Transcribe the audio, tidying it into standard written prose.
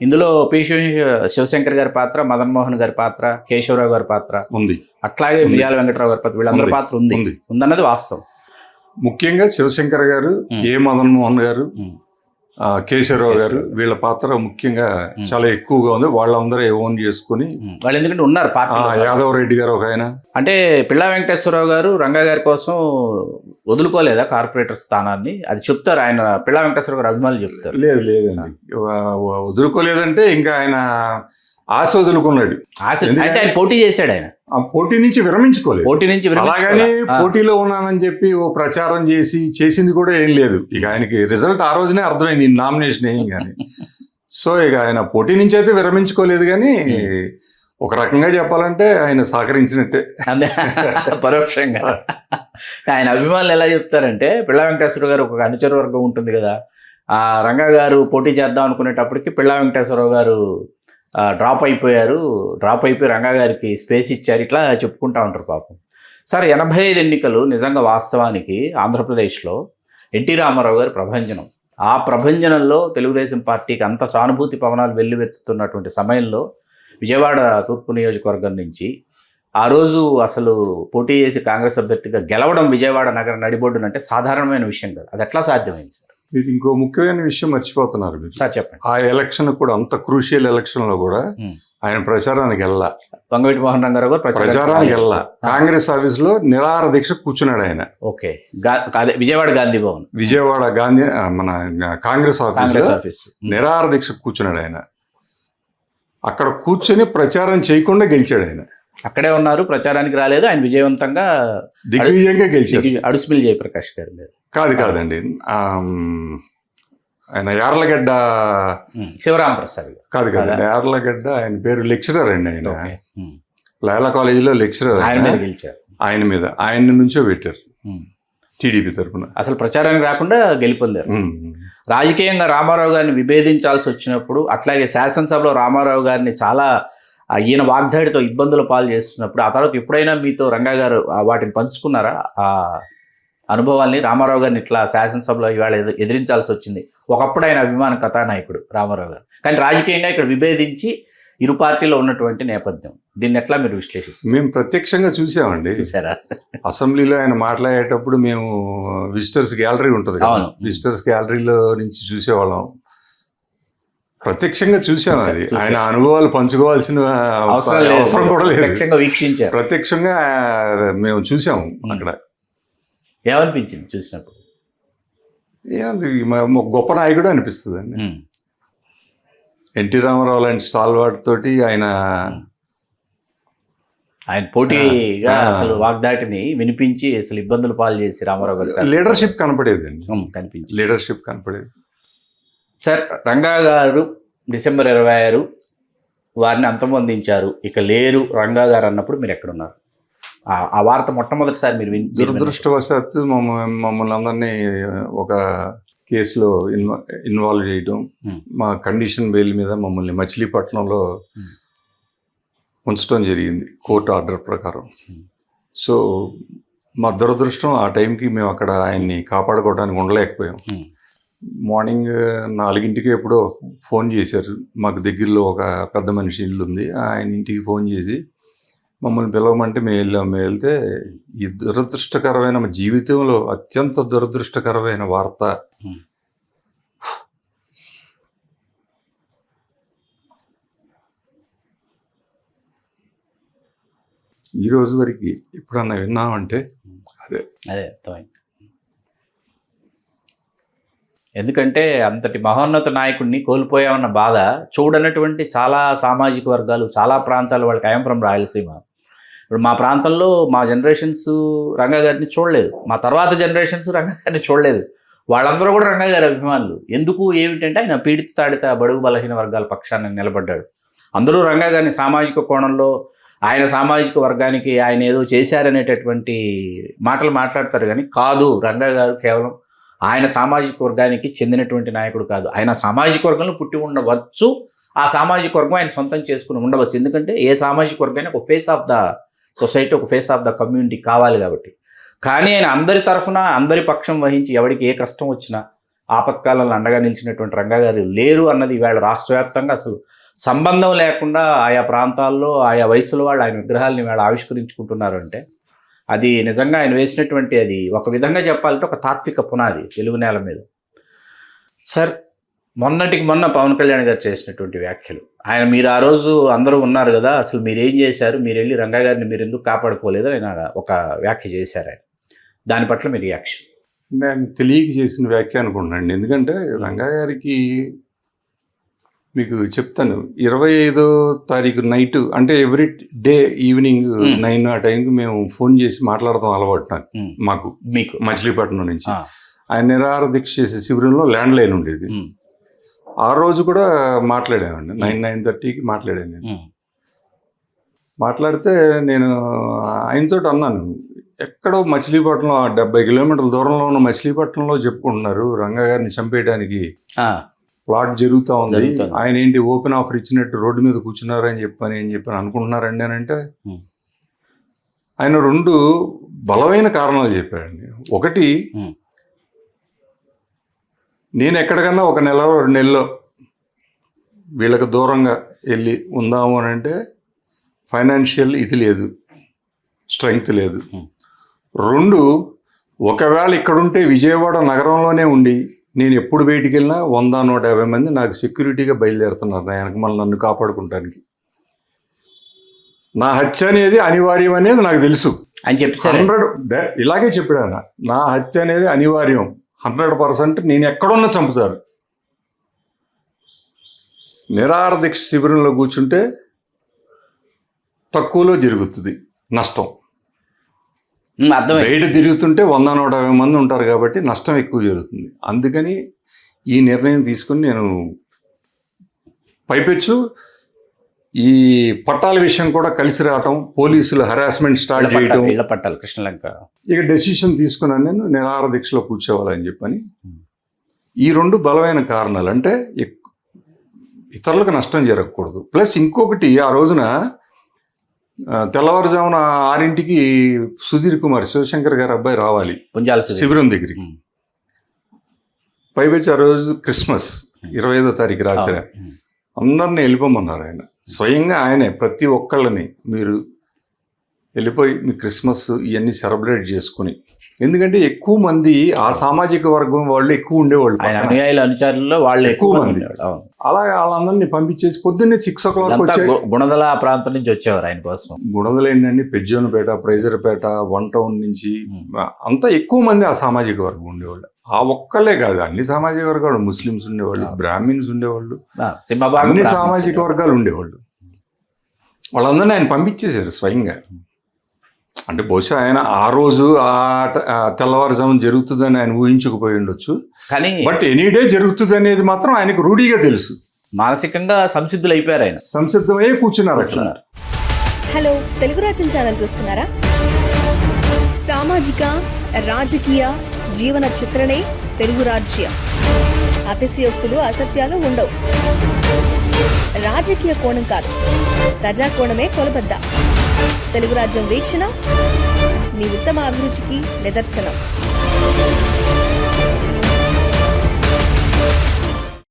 ఇందులో శివశంకర్ గారి పాత్ర, మదన్ మోహన్ గారి పాత్ర, కేశవరావు గారి పాత్ర ఉంది, అట్లాగే మిర్యాల వెంకటరావు గారి పాత్ర, వీళ్ళందరి పాత్ర ఉందన్నది వాస్తవం. ముఖ్యంగా శివశంకర్ గారు, మదన్ మోహన్ గారు, కేశవరావు గారు, వీళ్ళ పాత్ర ముఖ్యంగా చాలా ఎక్కువగా ఉంది. వాళ్ళందరూ ఓన్ చేసుకుని వాళ్ళు ఎందుకంటే ఉన్నారు. యాదవ్ రెడ్డి గారు ఒక ఆయన, అంటే పిళ్ళా వెంకటేశ్వరరావు గారు రంగా గారి కోసం వదులుకోలేదా కార్పొరేటర్ స్థానాన్ని? అది చెప్తారు ఆయన, పిళ్ళా వెంకటేశ్వర గారు అభిమానులు చెప్తారు. లేదండి, వదులుకోలేదంటే ఇంకా ఆయన ఆశ వదులుకున్నాడు. అంటే ఆయన పోటీ చేశాడు, ఆయన ఆ పోటీ నుంచి విరమించుకోలేదు. అలాగని పోటీలో ఉన్నానని చెప్పి ఓ ప్రచారం చేసింది కూడా ఏం లేదు. ఇక ఆయనకి రిజల్ట్ ఆ రోజునే అర్థమైంది, నామినేషన్ ఏం కానీ. సో ఇక ఆయన పోటీ నుంచి అయితే విరమించుకోలేదు, కానీ ఒక రకంగా చెప్పాలంటే ఆయన సహకరించినట్టే పరోక్షంగా. ఆయన అభిమానులు ఎలా చెప్తారంటే, పిళ్ళా వెంకటేశ్వర గారు ఒక అనుచర వర్గం ఉంటుంది కదా, ఆ రంగా గారు పోటీ చేద్దాం అనుకునేటప్పటికి పిళ్ళా వెంకటేశ్వరరావు గారు డ్రాప్ అయిపోయి రంగా గారికి స్పేస్ ఇచ్చారు, ఇట్లా చెప్పుకుంటా ఉంటారు పాపం. సార్, 85 ఎన్నికలు నిజంగా వాస్తవానికి ఆంధ్రప్రదేశ్లో ఎన్టీ రామారావు గారి ప్రభంజనం. ఆ ప్రభంజనంలో తెలుగుదేశం పార్టీకి అంత సానుభూతి పవనాలు వెల్లువెత్తుతున్నటువంటి సమయంలో విజయవాడ తూర్పు నియోజకవర్గం నుంచి ఆ రోజు అసలు పోటీ చేసి కాంగ్రెస్ అభ్యర్థిగా గెలవడం విజయవాడ నగర నడిబొడ్డునంటే సాధారణమైన విషయం కాదు. అది ఎట్లా సాధ్యమైంది సార్? మీరు ఇంకో ముఖ్యమైన విషయం మర్చిపోతున్నారు మీరు. సార్ చెప్పండి. ఆ ఎలక్షన్ కూడా, అంత క్రూషియల్ ఎలక్షన్ లో కూడా ఆయన ప్రచారానికి వెళ్ళా, వంగవీటి మోహన్ రంగారావు గారు ప్రచారానికి వెళ్ళా, కాంగ్రెస్ ఆఫీస్ లో నిరాహార దీక్ష కూర్చున్నాడు ఆయన. ఓకే, విజయవాడ గాంధీ భవన్, విజయవాడ గాంధీ మన కాంగ్రెస్ ఆఫీస్ నిరాహార దీక్ష కూర్చున్నాడు ఆయన. అక్కడ కూర్చొని ప్రచారం చేయకుండా గెలిచాడు ఆయన. అక్కడే ఉన్నారు, ప్రచారానికి రాలేదు. ఆయన విజయవంతంగా దిగ్విజయంగా గెలిచాడు. అడుసుమిల్లి జయప్రకాష్ గారు లేదు, కాదండి, ఆయన యార్లగడ్డ శివరాంప్రసాద్ కాదు, యార్లగడ్డ ఆయన పేరు లెక్చరర్ అండి. ఆయన లయలా కాలేజీలో లెక్చరర్. ఆయన మీద ఆయన నుంచో పెట్టారు టీడీపీ తరఫున. అసలు ప్రచారానికి రాకుండా గెలుపొందారు. రాజకీయంగా రామారావు గారిని విభేదించాల్సి వచ్చినప్పుడు, అట్లాగే శాసనసభలో రామారావు గారిని చాలా ఈయన వాగ్దాడితో ఇబ్బందుల పాలు చేస్తున్నప్పుడు, ఆ తర్వాత ఎప్పుడైనా మీతో రంగా గారు వాటిని పంచుకున్నారా? ఆ అనుభవాల్ని, రామారావు గారిని ఇట్లా శాసనసభలో ఇవాళ ఎదిరించాల్సి వచ్చింది, ఒకప్పుడు ఆయన అభిమాన కథానాయకుడు రామారావు గారు, కానీ రాజకీయంగా ఇక్కడ విభేదించి ఇరు పార్టీలో ఉన్నటువంటి నేపథ్యం, దీన్ని ఎట్లా మీరు విశ్లేషిస్తారు? మేము ప్రత్యక్షంగా చూసామండి. చూసారా? అసెంబ్లీలో ఆయన మాట్లాడేటప్పుడు మేము విజిటర్స్ గ్యాలరీ ఉంటుంది కదా, విజిటర్స్ గ్యాలరీలో నుంచి చూసేవాళ్ళం, ప్రత్యక్షంగా చూసాం. అది ఆయన అనుభవాలు పంచుకోవాల్సిన అవసరం కూడా లేదు, వీక్షించారు, ప్రత్యక్షంగా మేము చూసాము. అక్కడ ఏమనిపించింది చూసినప్పుడు? ఏమంది, గొప్ప నాయకుడు అనిపిస్తుంది అండి. ఎన్టీ రామారావు లాంటి స్టాల్వార్డ్ తోటి ఆయన పోటీగా అసలు వాగ్దాటిని వినిపించి అసలు ఇబ్బందులు పాలు చేసి రామారావు గారు లీడర్షిప్ కనపడేది అండి, కనిపించింది, లీడర్షిప్ కనపడేది. సార్, రంగా గారు డిసెంబర్ 26 వారిని అంతమొందించారు, ఇక లేరు రంగా గారు అన్నప్పుడు మీరు ఎక్కడున్నారు? ఆ వార్త మొట్టమొదటిసారి మీరు దురదృష్టవశాత్తు మమ్మల్ని అందరినీ ఒక కేసులో ఇన్వాల్వ్ చేయడం, మా కండిషన్ బెయిల్ మీద మమ్మల్ని మచిలీపట్నంలో ఉంచడం జరిగింది కోర్టు ఆర్డర్ ప్రకారం. సో మా దురదృష్టం, ఆ టైంకి మేము అక్కడ ఆయన్ని కాపాడుకోవడానికి ఉండలేకపోయాం. మార్నింగ్ 4 ఎప్పుడో ఫోన్ చేశారు, మాకు దగ్గరలో ఒక పెద్ద మనిషి ఇల్లు ఉంది, ఆయన ఇంటికి ఫోన్ చేసి మమ్మల్ని పిలవమంటే మేము వెళ్తే, ఈ దురదృష్టకరమైన మా జీవితంలో అత్యంత దురదృష్టకరమైన వార్త. ఈ రోజు వరకు ఎప్పుడన్నా విన్నామంటే అదే ఎందుకంటే అంతటి మహోన్నత నాయకుడిని కోల్పోయామన్న బాధ చూడనటువంటి చాలా సామాజిక వర్గాలు, చాలా ప్రాంతాలు, వాళ్ళకి ఐఎమ్ ఫ్రమ్ రాయలసీమ. ఇప్పుడు మా ప్రాంతంలో మా జనరేషన్స్ రంగా గారిని చూడలేదు, మా తర్వాత జనరేషన్స్ రంగా గారిని చూడలేదు, వాళ్ళందరూ కూడా రంగా గారి అభిమానులు. ఎందుకు ఏమిటంటే ఆయన పీడిత తాడిత బడుగు బలహీన వర్గాల పక్షాన్ని నిలబడ్డాడు. అందరూ రంగా గారిని సామాజిక కోణంలో, ఆయన సామాజిక వర్గానికి ఆయన ఏదో చేశారనేటటువంటి మాటలు మాట్లాడతారు, కానీ కాదు, రంగా గారు కేవలం ఆయన సామాజిక వర్గానికి చెందినటువంటి నాయకుడు కాదు, ఆయన సామాజిక వర్గంలో పుట్టి ఉండవచ్చు, ఆ సామాజిక వర్గం ఆయన సొంతం చేసుకుని ఉండవచ్చు. ఎందుకంటే ఏ సామాజిక వర్గానికి ఒక ఫేస్ ఆఫ్ ద సొసైటీ, ఒక ఫేస్ ఆఫ్ ద కమ్యూనిటీ కావాలి కాబట్టి. కానీ ఆయన అందరి తరఫున అందరి పక్షం వహించి ఎవరికి ఏ కష్టం వచ్చినా ఆపత్కాలంలో అండగా నిలిచినటువంటి రంగా గారు లేరు అన్నది ఈవేళ రాష్ట్ర వ్యాప్తంగా అసలు సంబంధం లేకుండా ఆయా ప్రాంతాల్లో ఆయా వయసుల వాళ్ళు ఆయన విగ్రహాలను ఈవేళ ఆవిష్కరించుకుంటున్నారు అంటే అది నిజంగా ఆయన వేసినటువంటి అది ఒక విధంగా చెప్పాలంటే ఒక తాత్విక పునాది తెలుగు నేల మీద. సార్, మొన్నటికి మొన్న పవన్ కళ్యాణ్ గారు చేసినటువంటి వ్యాఖ్యలు, మీరు ఆ రోజు అందరూ ఉన్నారు కదా, అసలు మీరు ఏం చేశారు, మీరు వెళ్ళి రంగా గారిని మీరు ఎందుకు కాపాడుకోలేదు ఆయన ఒక వ్యాఖ్య చేశారు. ఆయన దాని పట్ల మీ రియాక్షన్? నేను తెలియక చేసిన వ్యాఖ్య అనుకుంటున్నాను. ఎందుకంటే రంగా గారికి మీకు చెప్తాను, 25వ తారీఖు నైట్ అంటే ఎవ్రీ డే ఈవినింగ్ 9 ఆ టైంకి మేము ఫోన్ చేసి మాట్లాడతాం అలవాటు నాకు, మాకు మీకు మచిలీపట్నం నుంచి. ఆయన నిరాహార దీక్ష చేసే శిబిరంలో ల్యాండ్ లైన్ ఉండేది. ఆ రోజు కూడా మాట్లాడామండి, 9:30కి మాట్లాడాను నేను. మాట్లాడితే నేను ఆయనతో అన్నాను, ఎక్కడో మచిలీపట్నం 70 కిలోమీటర్ల దూరంలో ఉన్న మచిలీపట్నంలో చెప్పుకుంటున్నారు రంగా గారిని చంపేయడానికి ప్లాట్ జరుగుతూ ఉంది, ఆయన ఏంటి ఓపెన్ ఆఫర్ ఇచ్చినట్టు రోడ్డు మీద కూర్చున్నారని చెప్పని అనుకుంటున్నారండి అని అంటే ఆయన 2 బలమైన కారణాలు చెప్పాడండి. ఒకటి, నేను ఎక్కడికన్నా 1 నెల 2 నెలల్లో వీళ్ళకి దూరంగా వెళ్ళి ఉందాము అని అంటే ఫైనాన్షియల్ ఇది లేదు, స్ట్రెంగ్త్ లేదు. 2, ఒకవేళ ఇక్కడుంటే విజయవాడ నగరంలోనే ఉండి నేను ఎప్పుడు బయటికి వెళ్ళినా 100-150 మంది నాకు సెక్యూరిటీగా బయలుదేరుతున్నారు ఆయనకు మళ్ళీ నన్ను కాపాడుకుంటానికి. నా హత్య అనేది అనివార్యం అనేది నాకు తెలుసు అని చెప్పారు. ఇలాగే చెప్పాడు ఆయన, నా హత్య అనేది అనివార్యం 100%, నేను ఎక్కడున్నా చంపుతారు. నిరాహార దీక్ష శిబిరంలో కూర్చుంటే తక్కువలో జరుగుతుంది నష్టం, బయట తిరుగుతుంటే 100-150 మంది ఉంటారు కాబట్టి నష్టం ఎక్కువ జరుగుతుంది. అందుకని ఈ నిర్ణయం తీసుకుని నేను పైపెచ్చు ఈ పట్టాల విషయం కూడా కలిసి రావటం, పోలీసులు హరాస్మెంట్ స్టార్ట్ చేయటం, పట్టాలు కృష్ణలంక ఇక డెసిషన్ తీసుకున్నాను నేను నిరాహార దీక్షలో కూర్చోవాలని చెప్పని. ఈ 2 బలమైన కారణాలు. అంటే ఇతరులకు నష్టం జరగకూడదు. ప్లస్ ఇంకొకటి, ఆ రోజున తెల్లవారుజామున 6ంటికి సుధీర్ కుమార్ శివశంకర్ గారి అబ్బాయి రావాలి శిబిరం దగ్గరికి. పైపెచ్చి ఆ రోజు క్రిస్మస్ 25వ తారీఖు రాత్రి అందరినీ వెళ్ళిపోమన్నారు ఆయన. స్వయంగా ఆయనే ప్రతి ఒక్కళ్ళని మీరు వెళ్ళిపోయి మీ క్రిస్మస్ ఇవన్నీ సెలబ్రేట్ చేసుకుని, ఎందుకంటే ఎక్కువ మంది ఆ సామాజిక వర్గం వాళ్ళు ఎక్కువ ఉండేవాళ్ళు, అనుయాయులు అనుచరుల్లో వాళ్ళు ఎక్కువ మంది. అలా వాళ్ళందరినీ పంపించేసి పొద్దున్నే 6 o'clock వచ్చాయి. గుణదల ప్రాంతం నుంచి వచ్చేవారు ఆయన కోసం. గుణదల ఏంటండి, పెజ్జోనపేట, ప్రైజర్పేట, 1 town నుంచి అంతా ఎక్కువ మంది ఆ సామాజిక వర్గం ఉండేవాళ్ళు. ఆ ఒక్కలే కాదు, అన్ని సామాజిక వర్గాలు, ముస్లిమ్స్ ఉండేవాళ్ళు, బ్రాహ్మిన్స్ ఉండేవాళ్ళు, అన్ని సామాజిక వర్గాలు ఉండేవాళ్ళు. వాళ్ళందరినీ ఆయన పంపించేశారు స్వయంగా. అంటే బహుశా ఆయన ఆ రోజు ఆ తెల్లవారుజామున జరుగుతుందని ఆయన ఊహించకపోయి ఉండొచ్చు, కానీ బట్ ఎనీ డే జరుగుతుంది అనేది మాత్రం ఆయనకు రూఢీగా తెలుసు. మానసికంగా సంసిద్ధులు అయిపోయారు, ఆయన సంసిద్ధమై కూర్చున్నారు. హలో, తెలుగు రాజ్యం ఛానల్ చూస్తున్నారా? సామాజిక రాజకీయ జీవన చిత్రణే తెలుగు రాజ్యం. అతిశయోక్తులు అసత్యాలు ఉండవు. రాజకీయ కోణం కాదు, ప్రజా కోణమే కొలబద్ద. తెలుగు రాజ్యం వీక్షణ మీ ఉత్తమ అభిరుచికి నిదర్శనం.